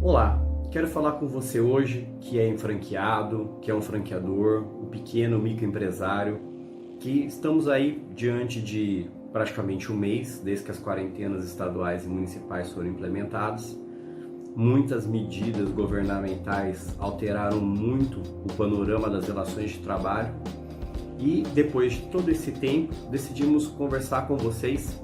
Olá, quero falar com você hoje que é franqueado, que é um franqueador, o pequeno microempresário, que estamos aí diante de praticamente um mês desde que as quarentenas estaduais e municipais foram implementadas. Muitas medidas governamentais alteraram muito o panorama das relações de trabalho e depois de todo esse tempo decidimos conversar com vocês,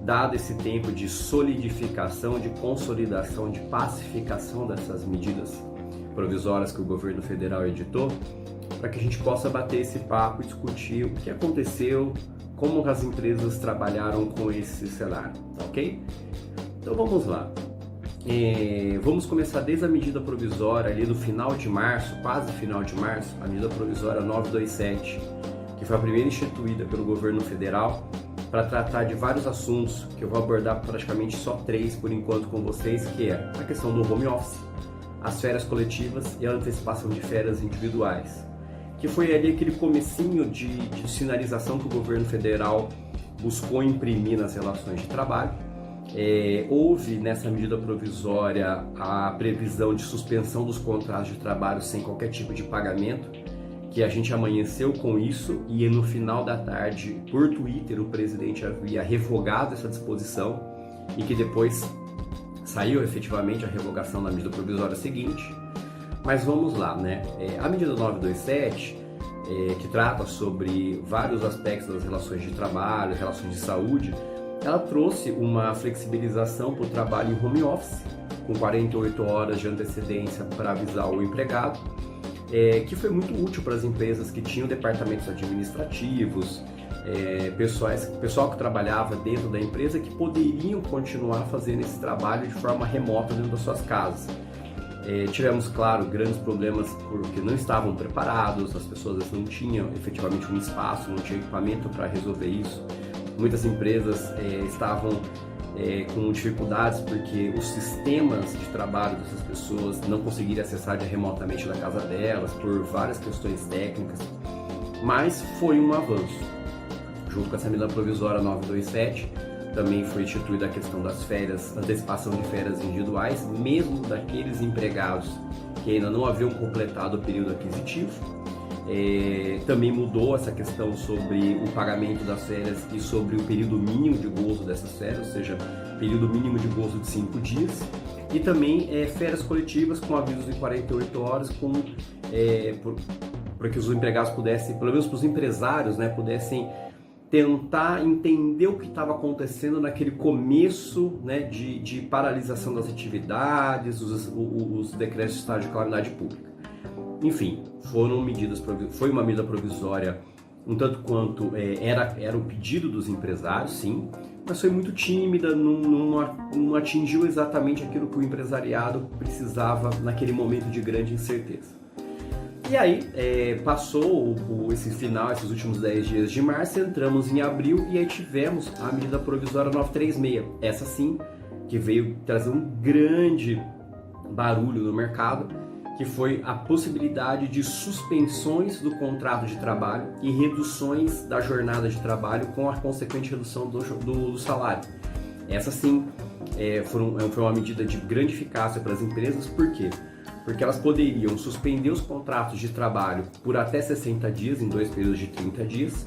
dado esse tempo de solidificação, de consolidação, de pacificação dessas medidas provisórias que o governo federal editou, para que a gente possa bater esse papo e discutir o que aconteceu, como as empresas trabalharam com esse cenário, tá ok? Então vamos lá. Vamos começar desde a medida provisória ali do final de março, quase final de março, a medida provisória 927, que foi a primeira instituída pelo governo federal para tratar de vários assuntos, que eu vou abordar praticamente só 3 por enquanto com vocês, que é a questão do home office, as férias coletivas e a antecipação de férias individuais, que foi ali aquele comecinho de sinalização que o governo federal buscou imprimir nas relações de trabalho. Houve nessa medida provisória a previsão de suspensão dos contratos de trabalho sem qualquer tipo de pagamento, que a gente amanheceu com isso e no final da tarde, por Twitter, o presidente havia revogado essa disposição e que depois saiu efetivamente a revogação da medida provisória seguinte. Mas vamos lá, né? A medida 927, que trata sobre vários aspectos das relações de trabalho, relações de saúde, ela trouxe uma flexibilização para o trabalho em home office, com 48 horas de antecedência para avisar o empregado, que foi muito útil para as empresas que tinham departamentos administrativos, pessoal que trabalhava dentro da empresa que poderiam continuar fazendo esse trabalho de forma remota dentro das suas casas. Tivemos, claro, grandes problemas porque não estavam preparados, as pessoas não tinham efetivamente um espaço, não tinham equipamento para resolver isso. Muitas empresas estavam com dificuldades porque os sistemas de trabalho dessas pessoas não conseguiram acessar remotamente da casa delas por várias questões técnicas, mas foi um avanço. Junto com essa medida provisória 927, também foi instituída a questão das férias, antecipação de férias individuais, mesmo daqueles empregados que ainda não haviam completado o período aquisitivo. Também mudou essa questão sobre o pagamento das férias e sobre o período mínimo de gozo dessas férias, ou seja, período mínimo de gozo de 5 dias, e também férias coletivas com avisos em 48 horas, para que os empregados pudessem, pelo menos para os empresários, né, pudessem tentar entender o que estava acontecendo naquele começo, né, de paralisação das atividades, os decretos de estado de calamidade pública. Enfim, foi uma medida provisória um tanto quanto era o pedido dos empresários, sim, mas foi muito tímida, não atingiu exatamente aquilo que o empresariado precisava naquele momento de grande incerteza. E aí, passou esses últimos 10 dias de março, entramos em abril e aí tivemos a medida provisória 936, essa sim, que veio trazer um grande barulho no mercado, que foi a possibilidade de suspensões do contrato de trabalho e reduções da jornada de trabalho com a consequente redução do salário. Essa sim foi uma medida de grande eficácia para as empresas, por quê? Porque elas poderiam suspender os contratos de trabalho por até 60 dias, em 2 períodos de 30 dias,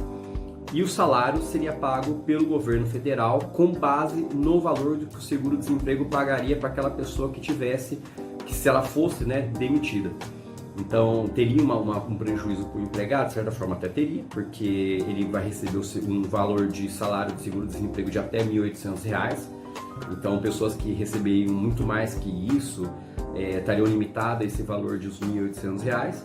e o salário seria pago pelo governo federal com base no valor do que o seguro-desemprego pagaria para aquela pessoa que se ela fosse, né, demitida. Então teria um prejuízo para o empregado, de certa forma até teria, porque ele vai receber um valor de salário de seguro-desemprego de até R$ 1.800. Então pessoas que receberiam muito mais que isso estariam limitadas a esse valor de R$ 1.800,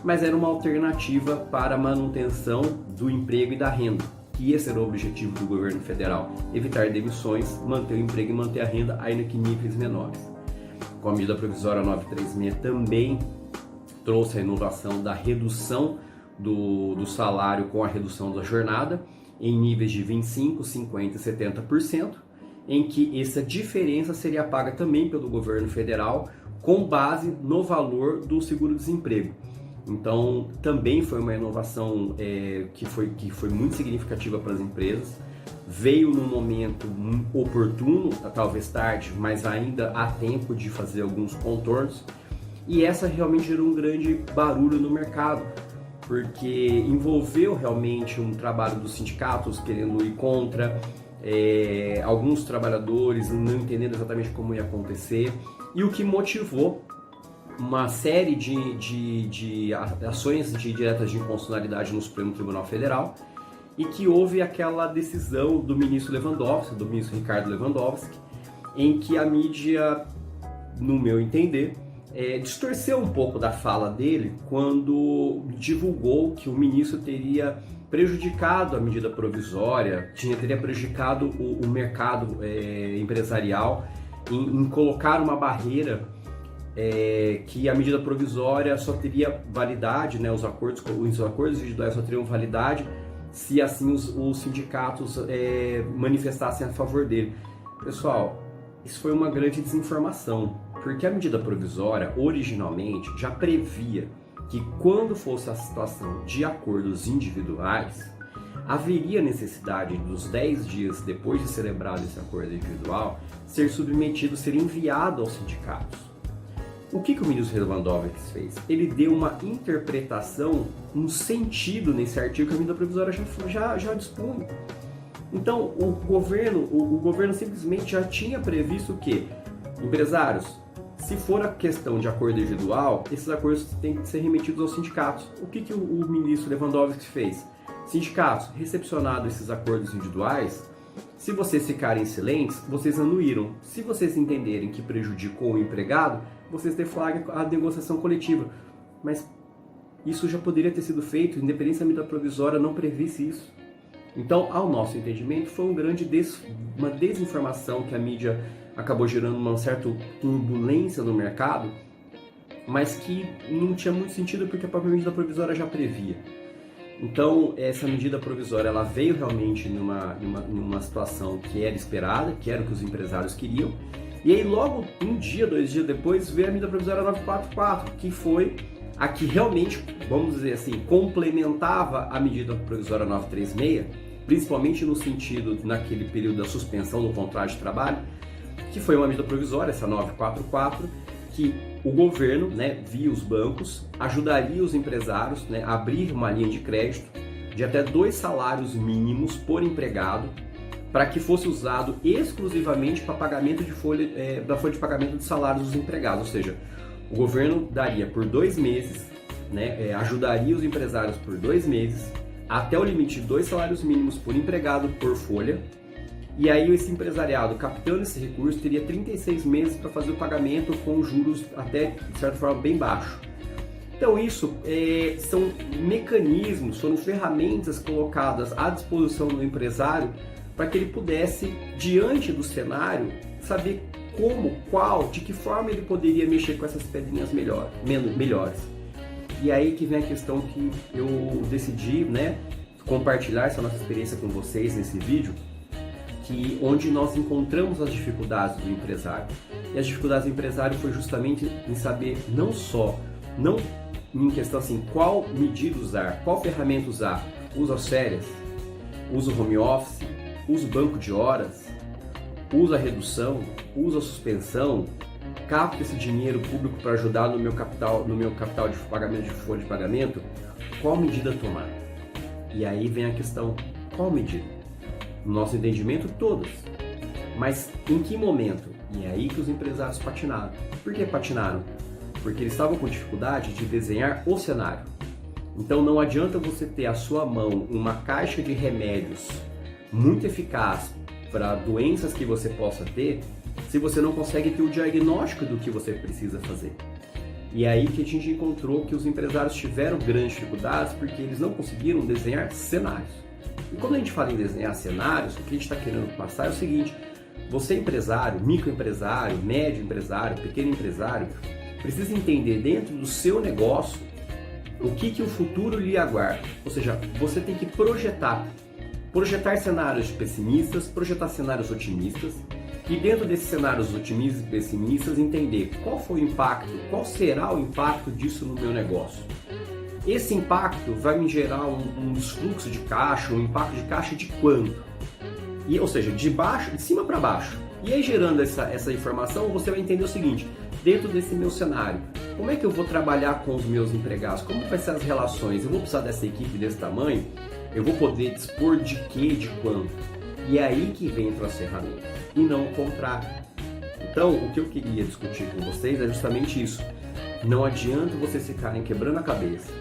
mas era uma alternativa para a manutenção do emprego e da renda, que esse era o objetivo do governo federal: evitar demissões, manter o emprego e manter a renda ainda que em níveis menores. Com a medida provisória 936 também trouxe a inovação da redução do salário com a redução da jornada em níveis de 25%, 50% e 70%, em que essa diferença seria paga também pelo governo federal com base no valor do seguro-desemprego. Então também foi uma inovação que foi muito significativa para as empresas. veio num momento oportuno, talvez tarde, mas ainda há tempo de fazer alguns contornos, e essa realmente gerou um grande barulho no mercado, porque envolveu realmente um trabalho dos sindicatos querendo ir contra, alguns trabalhadores não entendendo exatamente como ia acontecer, e o que motivou uma série de ações diretas de inconstitucionalidade no Supremo Tribunal Federal, e que houve aquela decisão do ministro Lewandowski, do ministro Ricardo Lewandowski, em que a mídia, no meu entender, distorceu um pouco da fala dele quando divulgou que o ministro teria prejudicado a medida provisória, teria prejudicado o mercado empresarial em colocar uma barreira que a medida provisória só teria validade, né, os acordos individuais só teriam validade se assim os sindicatos manifestassem a favor dele. Pessoal, isso foi uma grande desinformação, porque a medida provisória originalmente já previa que quando fosse a situação de acordos individuais, haveria necessidade dos 10 dias depois de celebrado esse acordo individual ser submetido, ser enviado aos sindicatos. O que o ministro Lewandowski fez? Ele deu uma interpretação, um sentido nesse artigo que a medida provisória já dispõe. Então, o governo simplesmente já tinha previsto que, empresários, se for a questão de acordo individual, esses acordos têm que ser remetidos aos sindicatos. O que o ministro Lewandowski fez? Sindicatos, recepcionados esses acordos individuais, se vocês ficarem silentes, vocês anuíram. Se vocês entenderem que prejudicou o empregado, vocês deflagram a negociação coletiva. Mas isso já poderia ter sido feito, independente se a medida provisória não previsse isso. Então, ao nosso entendimento, foi uma desinformação que a mídia acabou gerando uma certa turbulência no mercado, mas que não tinha muito sentido porque a própria medida provisória já previa. Então, essa medida provisória ela veio realmente numa situação que era esperada, que era o que os empresários queriam. E aí, logo um dia, 2 dias depois, veio a medida provisória 944, que foi a que realmente, vamos dizer assim, complementava a medida provisória 936, principalmente no sentido, naquele período da suspensão do contrato de trabalho, que foi uma medida provisória, essa 944, que o governo, né, via os bancos, ajudaria os empresários, né, a abrir uma linha de crédito de até 2 salários mínimos por empregado, para que fosse usado exclusivamente para pagamento da folha de pagamento de salários dos empregados, ou seja, o governo daria por 2 meses, né, ajudaria os empresários por 2 meses, até o limite de 2 salários mínimos por empregado por folha, e aí esse empresariado, captando esse recurso, teria 36 meses para fazer o pagamento com juros até, de certa forma, bem baixo. Então isso são mecanismos, foram ferramentas colocadas à disposição do empresário para que ele pudesse, diante do cenário, saber como, qual, de que forma ele poderia mexer com essas pedrinhas melhores. E aí que vem a questão que eu decidi, né, compartilhar essa nossa experiência com vocês nesse vídeo, onde nós encontramos as dificuldades do empresário. E as dificuldades do empresário foi justamente em saber não em questão assim, qual medida usar, qual ferramenta usar. Usa as férias, usa o home office, usa o banco de horas, usa a redução, usa a suspensão, capta esse dinheiro público para ajudar no meu capital de pagamento, de folha de pagamento. Qual medida tomar? E aí vem a questão, qual medida? No nosso entendimento, todas. Mas em que momento? E é aí que os empresários patinaram. Por que patinaram? Porque eles estavam com dificuldade de desenhar o cenário. Então não adianta você ter à sua mão uma caixa de remédios muito eficaz para doenças que você possa ter, se você não consegue ter o diagnóstico do que você precisa fazer. E é aí que a gente encontrou que os empresários tiveram grandes dificuldades porque eles não conseguiram desenhar cenários. E quando a gente fala em desenhar cenários, o que a gente está querendo passar é o seguinte: você empresário, microempresário, médio empresário, pequeno empresário, precisa entender dentro do seu negócio o que o futuro lhe aguarda. Ou seja, você tem que projetar cenários pessimistas, projetar cenários otimistas, e dentro desses cenários otimistas e pessimistas entender qual foi o impacto, qual será o impacto disso no meu negócio. Esse impacto vai me gerar um desfluxo de caixa, um impacto de caixa de quanto? ou seja, de cima para baixo. E aí, gerando essa informação, você vai entender o seguinte: dentro desse meu cenário, como é que eu vou trabalhar com os meus empregados? Como vai ser as relações? Eu vou precisar dessa equipe desse tamanho? Eu vou poder dispor de quê, de quanto? E é aí que entram as ferramentas, e não o contrário. Então, o que eu queria discutir com vocês é justamente isso. Não adianta vocês ficarem quebrando a cabeça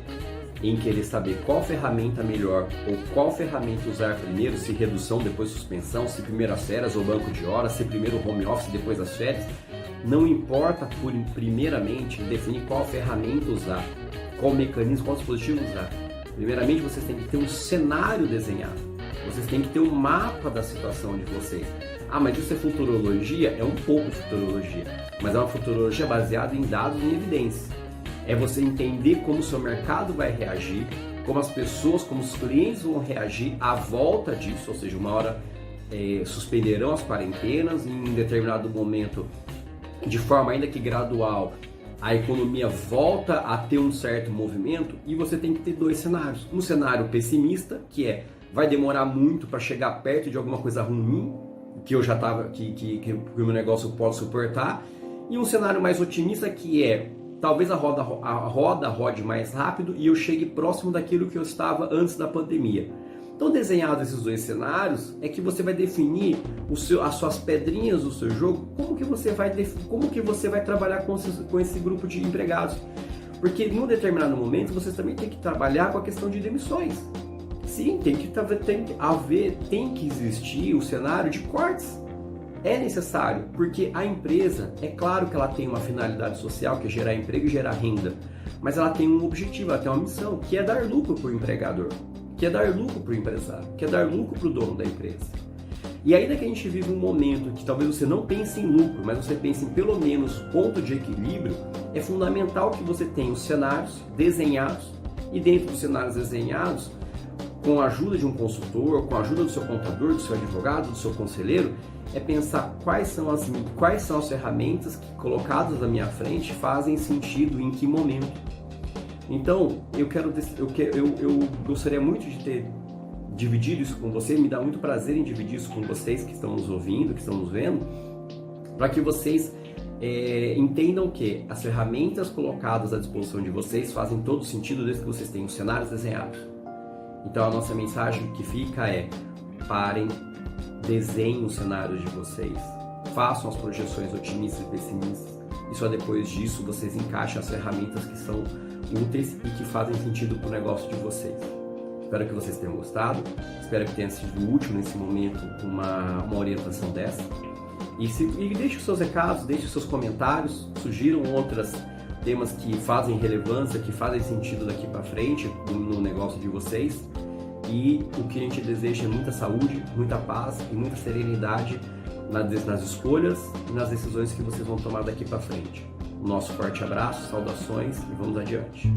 em querer saber qual ferramenta melhor ou qual ferramenta usar primeiro, se redução, depois suspensão, se primeiro as férias ou banco de horas, se primeiro home office, depois as férias. Não importa, primeiramente, definir qual ferramenta usar, qual mecanismo, qual dispositivo usar. Primeiramente, vocês têm que ter um cenário desenhado. Vocês têm que ter um mapa da situação de vocês. Ah, mas isso é futurologia? É um pouco futurologia, mas é uma futurologia baseada em dados e em evidências. É você entender como o seu mercado vai reagir, como as pessoas, como os clientes vão reagir à volta disso, ou seja, uma hora suspenderão as quarentenas, em determinado momento, de forma ainda que gradual, a economia volta a ter um certo movimento, e você tem que ter dois cenários. Um cenário pessimista, que vai demorar muito para chegar perto de alguma coisa ruim, que eu já estava, que o meu negócio pode suportar, e um cenário mais otimista, que talvez a roda rode mais rápido e eu chegue próximo daquilo que eu estava antes da pandemia. Então, desenhados esses dois cenários, é que você vai definir as suas pedrinhas do seu jogo, como que você vai trabalhar com esse grupo de empregados. Porque em um determinado momento você também tem que trabalhar com a questão de demissões. Sim, tem que existir um cenário de cortes. É necessário, porque a empresa, é claro que ela tem uma finalidade social, que é gerar emprego e gerar renda, mas ela tem um objetivo, ela tem uma missão, que é dar lucro para o empregador, que é dar lucro para o empresário, que é dar lucro para o dono da empresa. E ainda que a gente vive um momento que talvez você não pense em lucro, mas você pense em pelo menos ponto de equilíbrio, é fundamental que você tenha os cenários desenhados, e dentro dos cenários desenhados, com a ajuda de um consultor, com a ajuda do seu contador, do seu advogado, do seu conselheiro, é pensar quais são as ferramentas que, colocadas à minha frente, fazem sentido em que momento. Então, eu gostaria muito de ter dividido isso com você, me dá muito prazer em dividir isso com vocês que estão nos ouvindo, que estão nos vendo, para que vocês entendam que as ferramentas colocadas à disposição de vocês fazem todo sentido desde que vocês tenham os cenários desenhados. Então, a nossa mensagem que fica parem, desenhem os cenários de vocês, façam as projeções otimistas e pessimistas, e só depois disso vocês encaixam as ferramentas que são úteis e que fazem sentido para o negócio de vocês. Espero que vocês tenham gostado, espero que tenha sido útil nesse momento uma orientação dessa. E deixe os seus recados, deixe os seus comentários, sugiram outros temas que fazem relevância, que fazem sentido daqui para frente no negócio de vocês. E o que a gente deseja é muita saúde, muita paz e muita serenidade nas escolhas e nas decisões que vocês vão tomar daqui para frente. O nosso forte abraço, saudações e vamos adiante.